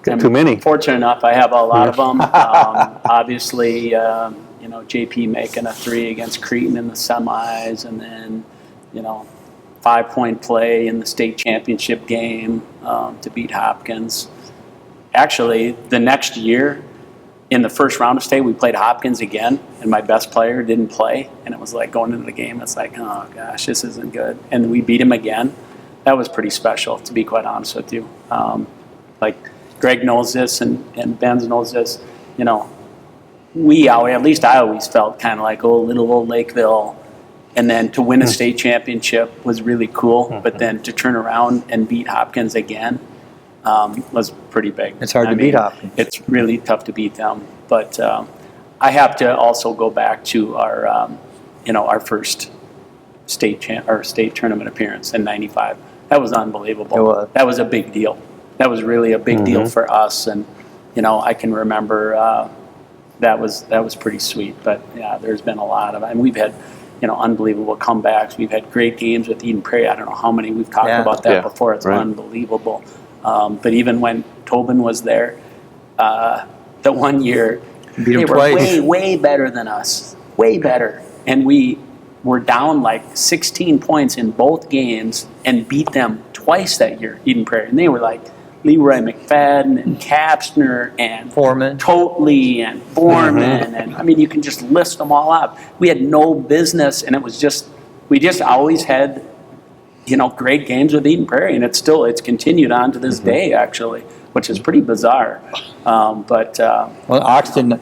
Got too many. Fortunate enough, I have a lot of them. Obviously, JP making a 3 against Cretin in the semis, and then, 5-point play in the state championship game to beat Hopkins. Actually, the next year, in the first round of state, we played Hopkins again, and my best player didn't play, and it was like going into the game, it's like, oh gosh, this isn't good. And we beat him again. That was pretty special, to be quite honest with you. Greg knows this, and Benz knows this. At least I always felt kind of like, little old Lakeville. And then to win a state championship was really cool. But then to turn around and beat Hopkins again was pretty big. It's hard to beat Hopkins. It's really tough to beat them. But I have to also go back to our first state tournament appearance in '95. That was unbelievable. It was. That was a big deal. That was really a big deal for us, and I can remember that was pretty sweet. But yeah, there's been a lot of, and we've had unbelievable comebacks. We've had great games with Eden Prairie. I don't know how many we've talked about that before. It's unbelievable. But even when Tobin was there, the one year they were way better than us, way better, and we were down like 16 points in both games and beat them twice that year, Eden Prairie, and they were like Leroy McFadden and Kapsner and Foreman, Totley and Foreman, and I mean you can just list them all up. We had no business, and it was we just always had great games with Eden Prairie, and it's continued on to this day actually, which is pretty bizarre. Well, Oxton,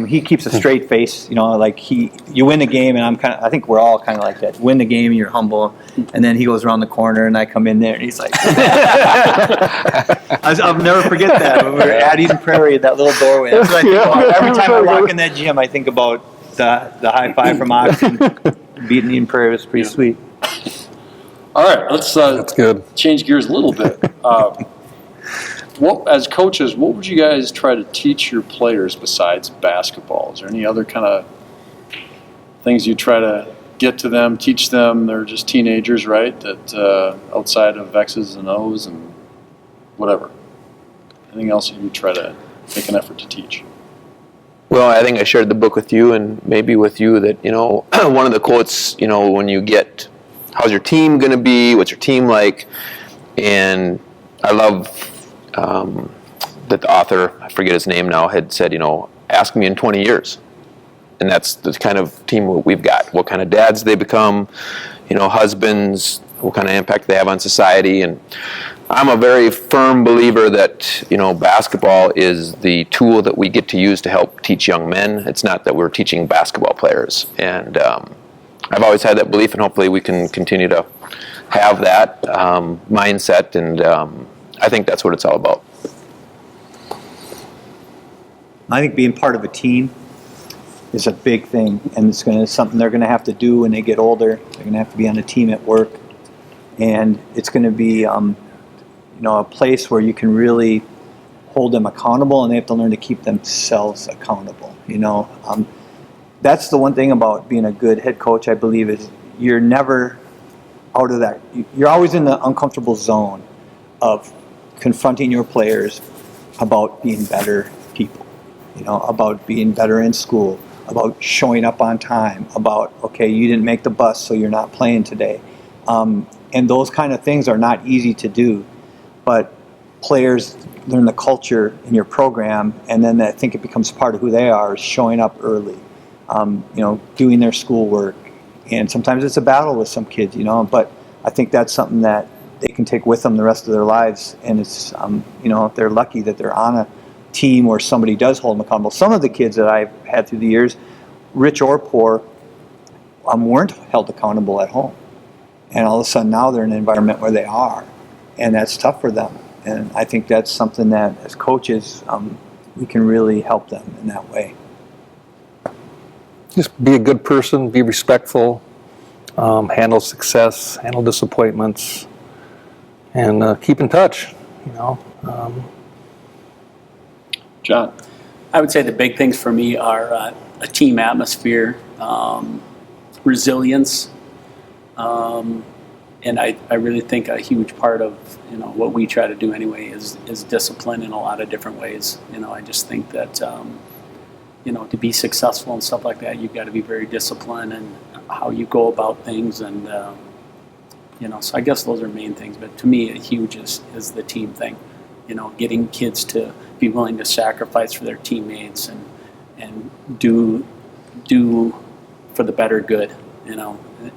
he keeps a straight face. You win a game, and I think we're all kind of like that. Win the game, you're humble, and then he goes around the corner, and I come in there, and he's like, I'll never forget that when we were at Eden Prairie, that little doorway. That's what I think about. Every time I walk in that gym, I think about the high five from Oxton. Beating Eden Prairie was pretty sweet. All right, let's That's good. change gears a little bit. As coaches, what would you guys try to teach your players besides basketball? Is there any other kind of things you try to get to them, teach them? They're just teenagers, right? That outside of X's and O's and whatever. Anything else you try to make an effort to teach? Well, I think I shared the book with you, and maybe with you, that one of the quotes, when you get, how's your team going to be? What's your team like? And I love that the author, I forget his name now, had said, ask me in 20 years. And that's the kind of team we've got. What kind of dads they become, husbands, what kind of impact they have on society. And I'm a very firm believer that, basketball is the tool that we get to use to help teach young men. It's not that we're teaching basketball players. And I've always had that belief, and hopefully we can continue to have that mindset, and I think that's what it's all about. I think being part of a team is a big thing, and it's something they're going to have to do when they get older. They're going to have to be on a team at work, and it's going to be a place where you can really hold them accountable, and they have to learn to keep themselves accountable. That's the one thing about being a good head coach, I believe, is you're never out of that. You're always in the uncomfortable zone of confronting your players about being better people, about being better in school, about showing up on time, about, okay, you didn't make the bus, so you're not playing today. And those kind of things are not easy to do, but players learn the culture in your program, and then I think it becomes part of who they are, is showing up early, doing their schoolwork. And sometimes it's a battle with some kids, but I think that's something that they can take with them the rest of their lives. And it's, if they're lucky that they're on a team where somebody does hold them accountable. Some of the kids that I've had through the years, rich or poor, weren't held accountable at home. And all of a sudden now they're in an environment where they are. And that's tough for them. And I think that's something that, as coaches, we can really help them in that way. Just be a good person, be respectful, handle success, handle disappointments, and keep in touch, John? I would say the big things for me are a team atmosphere, resilience, and I really think a huge part of, what we try to do anyway is discipline in a lot of different ways. I just think that, to be successful and stuff like that, you've got to be very disciplined in how you go about things. And, so I guess those are main things. But to me, huge is the team thing. Getting kids to be willing to sacrifice for their teammates and do for the better good.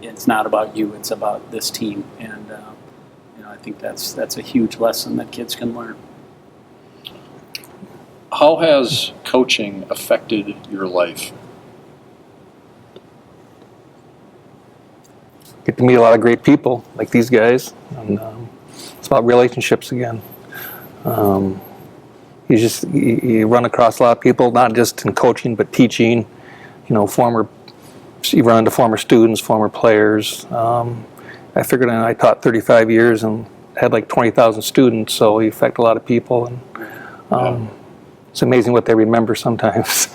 It's not about you, it's about this team. And, I think that's a huge lesson that kids can learn. How has coaching affected your life? Get to meet a lot of great people like these guys, and it's about relationships again. You run across a lot of people, not just in coaching but teaching. You run into former students, former players. I figured I taught 35 years and had like 20,000 students, so you affect a lot of people, and it's amazing what they remember sometimes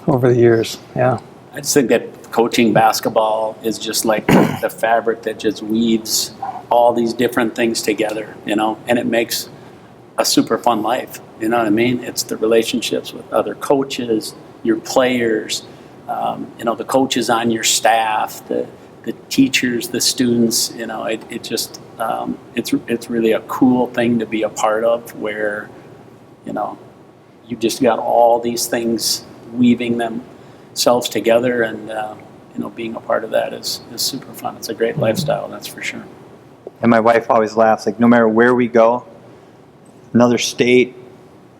over the years. Yeah. I just think that coaching basketball is just like the fabric that just weaves all these different things together, and it makes a super fun life. You know what I mean? It's the relationships with other coaches, your players, the coaches on your staff, the teachers, the students. It just it's really a cool thing to be a part of, where you just got all these things weaving themselves together, and being a part of that is super fun. It's a great lifestyle, that's for sure. And my wife always laughs, like, no matter where we go, another state,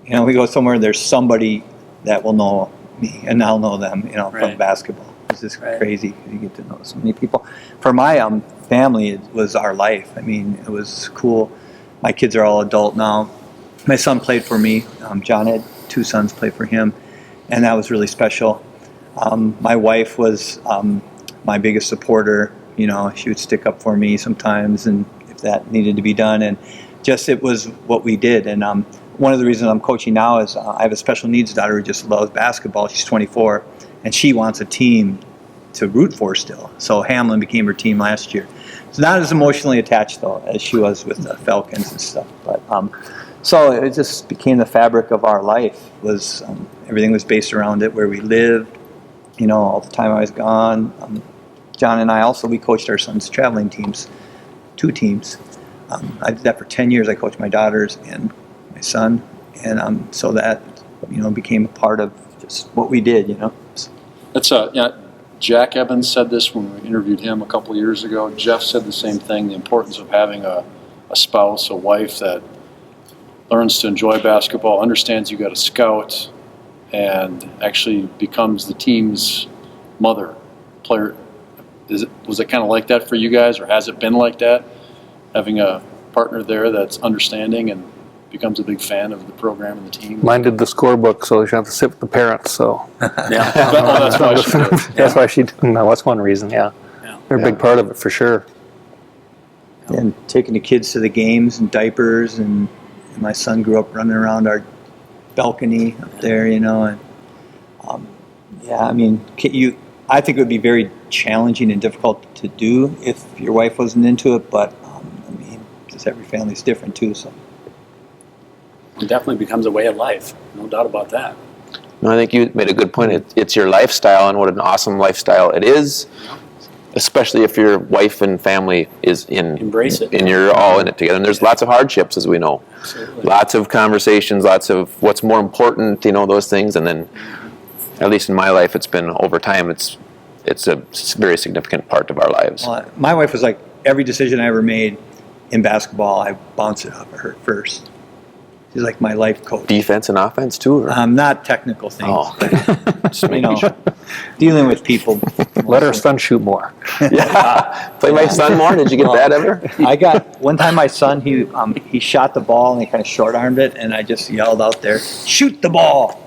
we go somewhere, there's somebody that will know me, and I'll know them, Right. from basketball. It's just Right. crazy. You get to know so many people. For my family, it was our life. I mean, it was cool. My kids are all adult now. My son played for me. John had 2 sons play for him, and that was really special. My wife was my biggest supporter. She would stick up for me sometimes, and if that needed to be done, and just it was what we did. And one of the reasons I'm coaching now is I have a special needs daughter who just loves basketball. She's 24, and she wants a team to root for still. So Hamlin became her team last year. It's not as emotionally attached, though, as she was with the Falcons and stuff. But so it just became the fabric of our life. Was everything was based around it, where we lived. All the time I was gone. John and I also, we coached our son's traveling teams, 2 teams. I did that for 10 years. I coached my daughters and my son, and so that became a part of just what we did. That's Jack Evans said this when we interviewed him a couple of years ago. Jeff said the same thing, the importance of having a spouse, a wife that learns to enjoy basketball, understands you got a scout, and actually becomes the team's mother, player. Was it kind of like that for you guys, or has it been like that, having a partner there that's understanding and becomes a big fan of the program and the team? Mine did the scorebook, so she had to sit with the parents. So Yeah. That's why she did. that's why she didn't know. That's one reason. Yeah, they're a big part of it for sure. And taking the kids to the games and diapers, and my son grew up running around our balcony up there, and I mean, I think it would be very challenging and difficult to do if your wife wasn't into it, but I mean, just every family's different too, so. It definitely becomes a way of life, no doubt about that. No, I think you made a good point. It's your lifestyle, and what an awesome lifestyle it is, especially if your wife and family is Embrace it. and you're all in it together. And there's lots of hardships, as we know. Absolutely. Lots of conversations, lots of what's more important, those things. And then, at least in my life, it's been over time. It's a very significant part of our lives. Well, my wife was like, every decision I ever made in basketball, I bounce it off of her first. She's like my life coach. Defense and offense too, or? Not technical things, Oh. but, Just making sure. dealing with people. Let our son shoot more. Yeah. Play my son more? Did you get that ever? I got one time. My son, he shot the ball and he kind of short armed it, and I just yelled out there, "Shoot the ball!"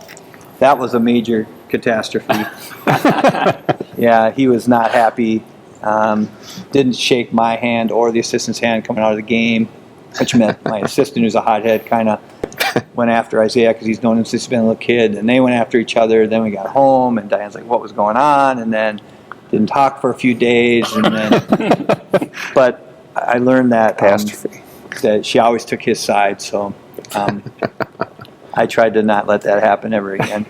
That was a major catastrophe. Yeah, he was not happy. Didn't shake my hand or the assistant's hand coming out of the game, which meant my assistant, who's a hothead, kind of went after Isaiah because he's known him since he's been a little kid, and they went after each other. Then we got home, and Diane's like, "What was going on?" And then didn't talk for a few days, and then, but I learned that Catastrophe. that she always took his side. So I tried to not let that happen ever again.